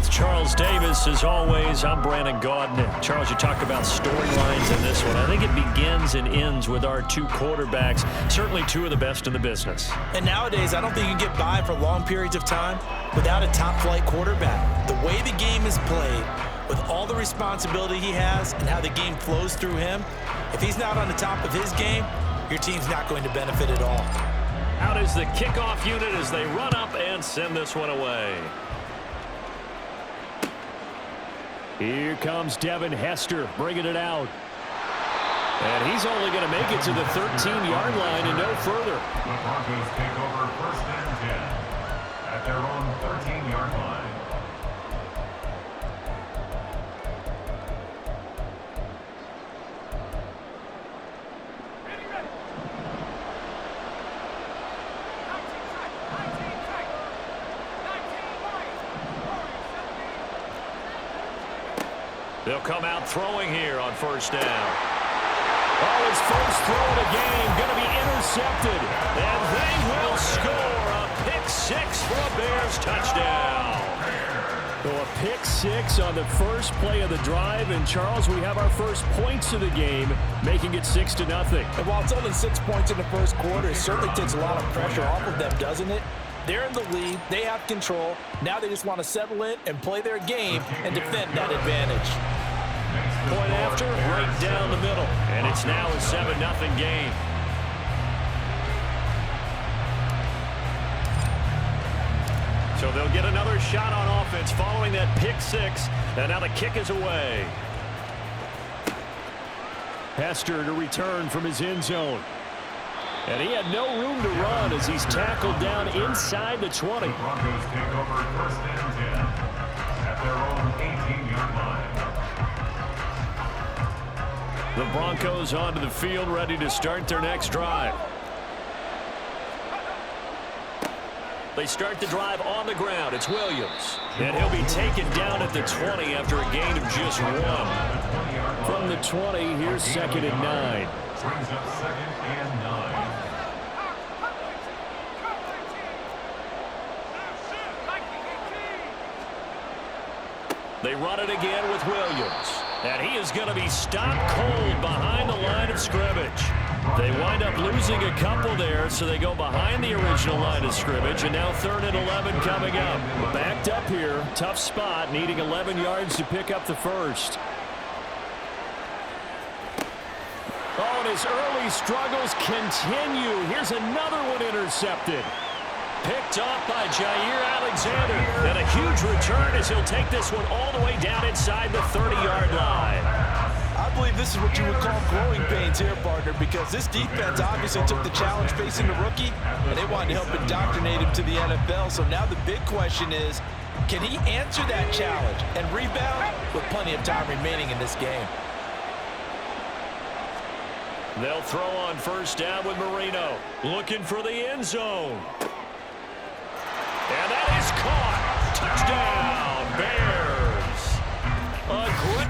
With Charles Davis, as always, I'm Brandon Gaudin. Charles, you talk about storylines in this one. I think it begins and ends with our two quarterbacks, certainly two of the best in the business. And nowadays, I don't think you can get by for long periods of time without a top-flight quarterback. The way the game is played, with all the responsibility he has and how the game flows through him, if he's not on the top of his game, your team's not going to benefit at all. Out is the kickoff unit as they run up and send this one away. Here comes Devin Hester bringing it out. And he's only going to make it to the 13-yard line and no further. The Broncos take over first and 10 at their own 13-yard line. They'll come out throwing here on first down. Oh, his first throw of the game going to be intercepted. And they will score a pick six for a Bears touchdown. So a pick six on the first play of the drive. And, Charles, we have our first points of the game, making it 6-0. And while it's only 6 points in the first quarter, it certainly takes a lot of pressure off of them, doesn't it? They're in the lead. They have control. Now they just want to settle in and play their game and defend that advantage. Point after, right down the middle. And it's now a 7-0 game. So they'll get another shot on offense following that pick six. And now the kick is away. Hester to return from his end zone. And he had no room to run as he's tackled down inside the 20. The Broncos take over first and 10 at their own 18-yard line. The Broncos onto the field, ready to start their next drive. They start the drive on the ground. It's Williams. And he'll be taken down at the 20 after a gain of just one. From the 20, here's 2nd and 9. Brings up 2nd and 9. They run it again with Williams. And he is going to be stopped cold behind the line of scrimmage. They wind up losing a couple there, so they go behind the original line of scrimmage. And now 3rd and 11 coming up. Backed up here. Tough spot, needing 11 yards to pick up the first. Oh, and his early struggles continue. Here's another one intercepted. Picked off by Jair Alexander. And a huge return as he'll take this one all the way down inside the 30-yard line. I believe this is what you would call growing pains here, partner, because this defense obviously took the challenge facing the rookie, and they wanted to help indoctrinate him to the NFL. So now the big question is, can he answer that challenge and rebound with plenty of time remaining in this game? They'll throw on first down with Marino. Looking for the end zone. And that is caught. Touchdown, Bears. A great...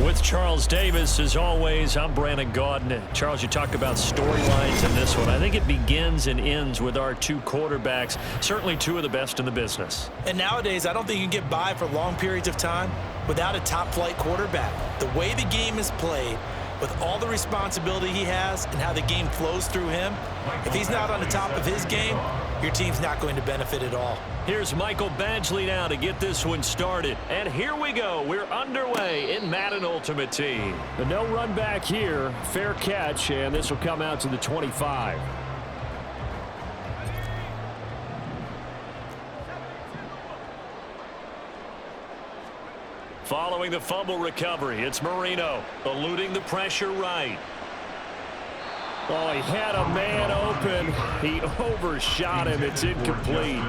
With Charles Davis, as always, I'm Brandon Gaudin. Charles, you talk about storylines in this one. I think it begins and ends with our two quarterbacks, certainly two of the best in the business. And nowadays, I don't think you can get by for long periods of time without a top-flight quarterback. The way the game is played, with all the responsibility he has and how the game flows through him, if he's not on the top of his game, your team's not going to benefit at all. Here's Michael Badgley now to get this one started. And here we go. We're underway in Madden Ultimate Team. The no run back here. Fair catch, and this will come out to the 25. Following the fumble recovery, it's Marino eluding the pressure right. Oh, he had a man open. He overshot him. It's incomplete.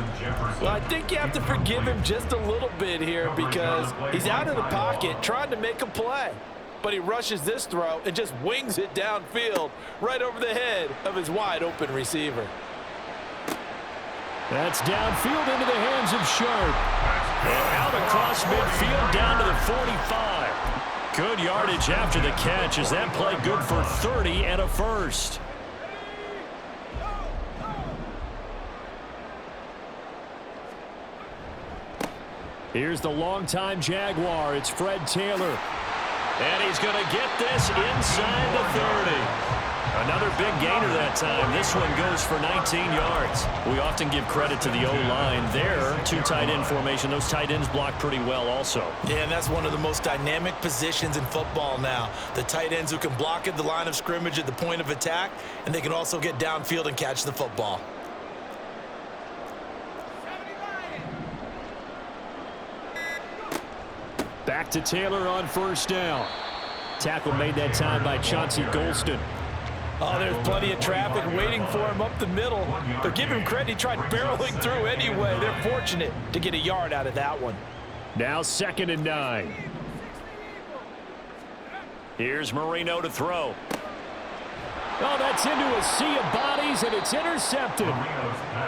Well, I think you have to forgive him just a little bit here because he's out of the pocket trying to make a play. But he rushes this throw and just wings it downfield right over the head of his wide open receiver. That's downfield into the hands of Sharp. And out across midfield down to the 45. Good yardage after the catch as that play good for 30 and a first. Here's the longtime Jaguar. It's Fred Taylor. And he's going to get this inside the 30. Another big gainer that time. This one goes for 19 yards. We often give credit to the O-line there. Two tight end formation. Those tight ends block pretty well also. Yeah, and that's one of the most dynamic positions in football now. The tight ends who can block at the line of scrimmage at the point of attack, and they can also get downfield and catch the football. Back to Taylor on first down. Tackle made that time by Chauncey Golston. Oh, there's plenty of traffic waiting for him up the middle. But give him credit, he tried barreling through anyway. They're fortunate to get a yard out of that one. Now 2nd and 9. Here's Marino to throw. Oh, that's into a sea of bodies, and it's intercepted.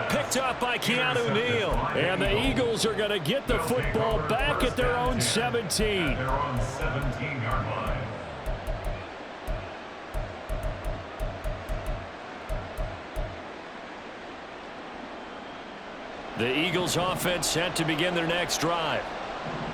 Picked up by Keanu Neal. And the Eagles are going to get the football back at their own 17. Their own 17-yard line. The Eagles offense set to begin their next drive.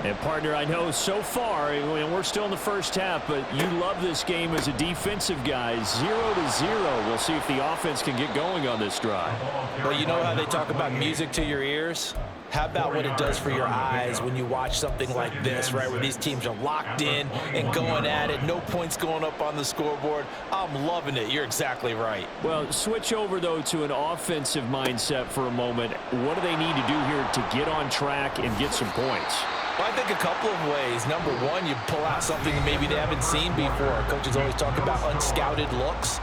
And, partner, I know so far, and we're still in the first half, but you love this game as a defensive guy. 0-0. We'll see if the offense can get going on this drive. Well, you know how they talk about music to your ears? How about what it does for your eyes when you watch something like this, right, where these teams are locked in and going at it, no points going up on the scoreboard? I'm loving it. You're exactly right. Well, switch over, though, to an offensive mindset for a moment. What do they need to do here to get on track and get some points? Well, I think a couple of ways. Number one, you pull out something maybe they haven't seen before. Coaches always talk about unscouted looks.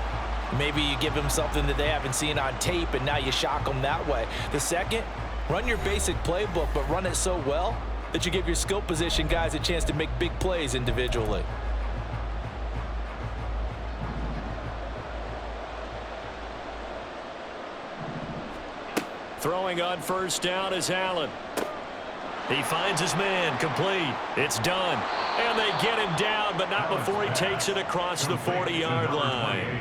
Maybe you give them something that they haven't seen on tape, and now you shock them that way. The second, run your basic playbook, but run it so well that you give your skill position guys a chance to make big plays individually. Throwing on first down is Allen. He finds his man, complete. It's done. And they get him down, but not before he takes it across the 40-yard line.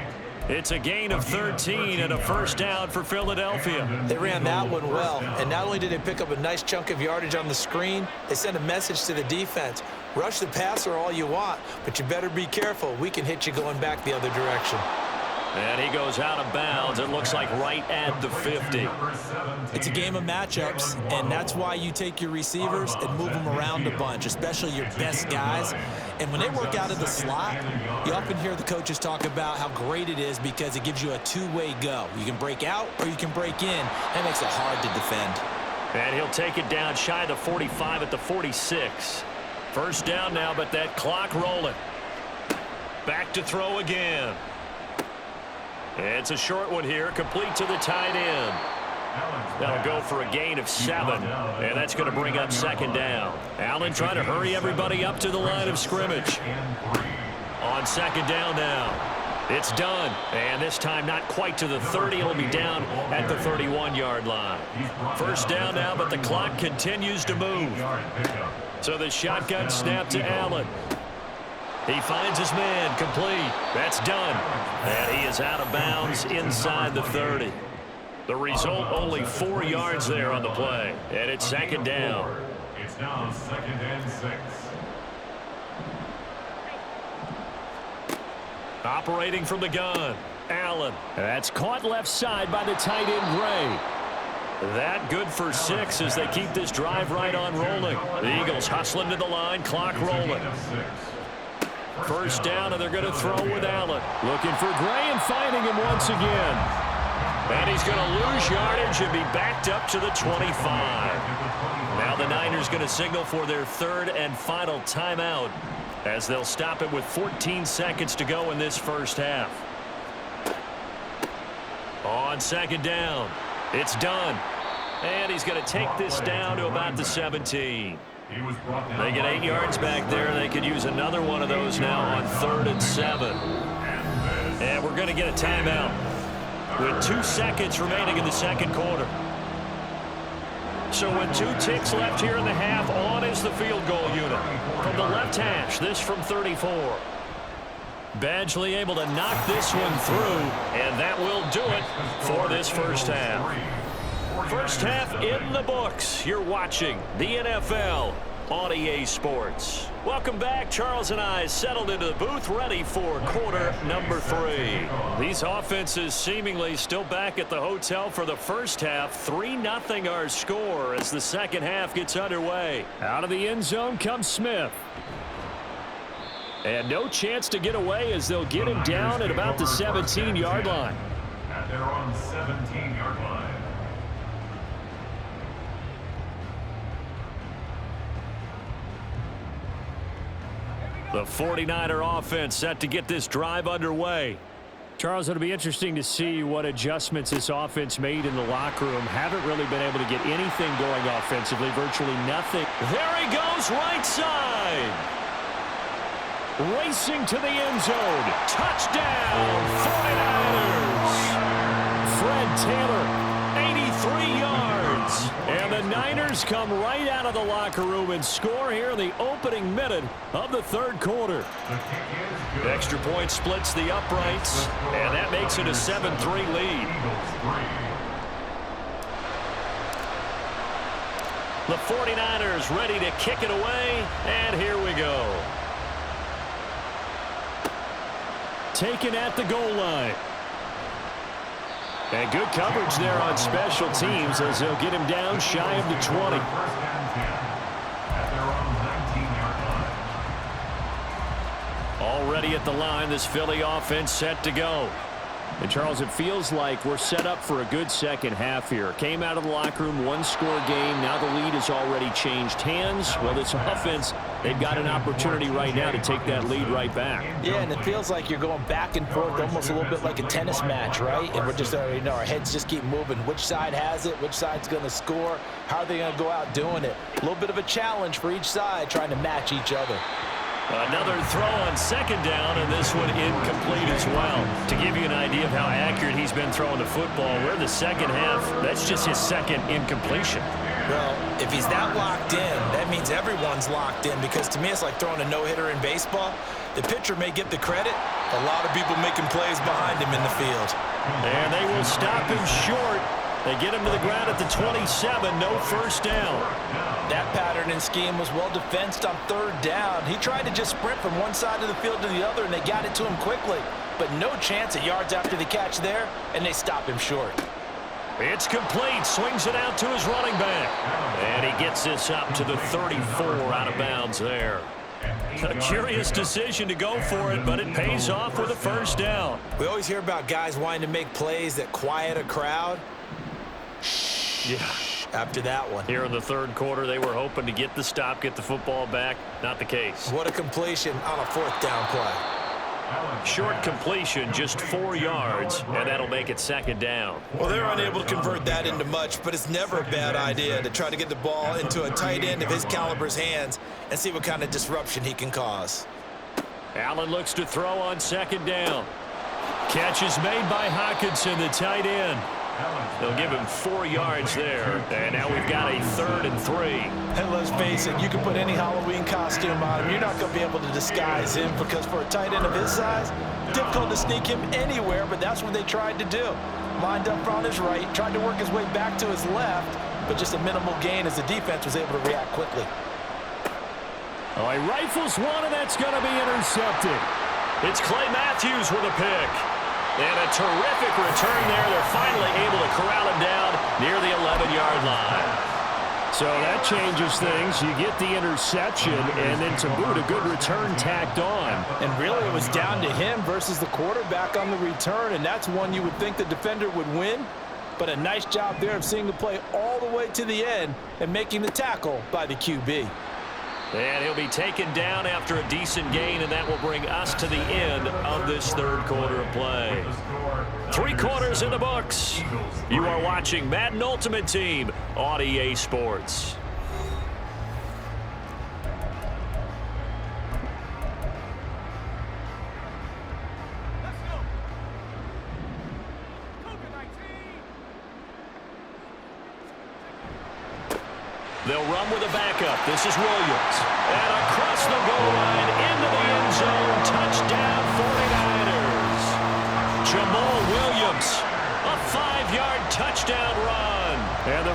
It's a gain of 13 and a first down for Philadelphia. They ran that one well, and not only did they pick up a nice chunk of yardage on the screen, they sent a message to the defense. Rush the passer all you want, but you better be careful. We can hit you going back the other direction. And he goes out of bounds. It looks like right at the 50. It's a game of matchups, and that's why you take your receivers and move them around a bunch, especially your best guys. And when they work out of the slot, you often hear the coaches talk about how great it is because it gives you a two-way go. You can break out or you can break in. That makes it hard to defend. And he'll take it down shy of the 45 at the 46. First down now, but that clock rolling. Back to throw again. It's a short one here, complete to the tight end. That'll go for a gain of 7, and that's going to bring up second down. Allen trying to hurry everybody up to the line of scrimmage. On second down now. It's done, and this time not quite to the 30. It'll be down at the 31-yard line. First down now, but the clock continues to move. So the shotgun snap to Allen. He finds his man, complete. That's done. And he is out of bounds inside the 30. The result, only 4 yards there on the play. And it's second down. It's now 2nd and 6. Operating from the gun, Allen. That's caught left side by the tight end, Gray. That good for 6 as they keep this drive right on rolling. The Eagles hustling to the line, clock rolling. First down, and they're going to throw with Allen. Looking for Gray and finding him once again. And he's going to lose yardage and be backed up to the 25. Now the Niners going to signal for their third and final timeout as they'll stop it with 14 seconds to go in this first half. On second down, it's done. And he's going to take this down to about the 17. They get 8 yards back there. They could use another one of those now on 3rd and 7. And we're going to get a timeout with 2 seconds remaining in the second quarter. So with 2 ticks left here in the half, on is the field goal unit. From the left hash, this from 34. Badgley able to knock this one through, and that will do it for this first half. First half in the books. You're watching the NFL on EA Sports. Welcome back. Charles and I settled into the booth, ready for quarter number 3. These offenses seemingly still back at the hotel for the first half. 3-0 our score as the second half gets underway. Out of the end zone comes Smith. And no chance to get away as they'll get him down at about the 17-yard line. At their own 17-yard line. The 49er offense set to get this drive underway. Charles, it'll be interesting to see what adjustments this offense made in the locker room. Haven't really been able to get anything going offensively, virtually nothing. There he goes, right side. Racing to the end zone. Touchdown, 49ers. Fred Taylor, 83 yards. And the Niners come right out of the locker room and score here in the opening minute of the third quarter. Extra point splits the uprights, and that makes it a 7-3 lead. The 49ers ready to kick it away, and here we go. Taken at the goal line. And good coverage there on special teams as they'll get him down shy of the 20. Already at the line, this Philly offense set to go. And Charles, it feels like we're set up for a good second half here. Came out of the locker room, 1-score game. Now the lead has already changed hands. Well, this offense, they've got an opportunity right now to take that lead right back. Yeah, and it feels like you're going back and forth, almost a little bit like a tennis match, right? And we're just already know our heads just keep moving. Which side has it? Which side's going to score? How are they going to go out doing it? A little bit of a challenge for each side, trying to match each other. Another throw on second down, and this one incomplete as well. To give you an idea of how accurate he's been throwing the football, we're in the second half. That's just his second incompletion. Well, if he's that locked in, that means everyone's locked in, because to me it's like throwing a no-hitter in baseball. The pitcher may get the credit. A lot of people making plays behind him in the field. And they will stop him short. They get him to the ground at the 27, no first down. That pattern and scheme was well defensed on third down. He tried to just sprint from one side of the field to the other, and they got it to him quickly. But no chance at yards after the catch there, and they stop him short. It's complete. Swings it out to his running back. And he gets this up to the 34 out of bounds there. A curious decision to go for it, but it pays off with a first down. We always hear about guys wanting to make plays that quiet a crowd. Yeah. After that one. Here in the third quarter, they were hoping to get the stop, get the football back. Not the case. What a completion on a fourth down play. Short completion, just 4 yards, and that'll make it second down. Well, they're unable to convert that into much, but it's never a bad idea to try to get the ball into a tight end of his caliber's hands and see what kind of disruption he can cause. Allen looks to throw on second down. Catch is made by Hockenson, the tight end. They'll give him 4 yards there, and now we've got a 3rd and 3. And let's face it, you can put any Halloween costume on him. You're not going to be able to disguise him, because for a tight end of his size, difficult to sneak him anywhere, but that's what they tried to do. Lined up on his right, tried to work his way back to his left, but just a minimal gain as the defense was able to react quickly. Oh, he rifles one, and that's going to be intercepted. It's Clay Matthews with a pick. And a terrific return there. They're finally able to corral him down near the 11-yard line. So that changes things. You get the interception, and then to boot, a good return tacked on. And really, it was down to him versus the quarterback on the return, and that's one you would think the defender would win. But a nice job there of seeing the play all the way to the end and making the tackle by the QB. And he'll be taken down after a decent gain, and that will bring us to the end of this third quarter of play. 3 quarters in the books. You are watching Madden Ultimate Team on EA Sports. They'll run with a backup. This is Williams. And across the goal line, into the end zone. Touchdown, 49ers. Jamal Williams, a 5-yard touchdown run. And the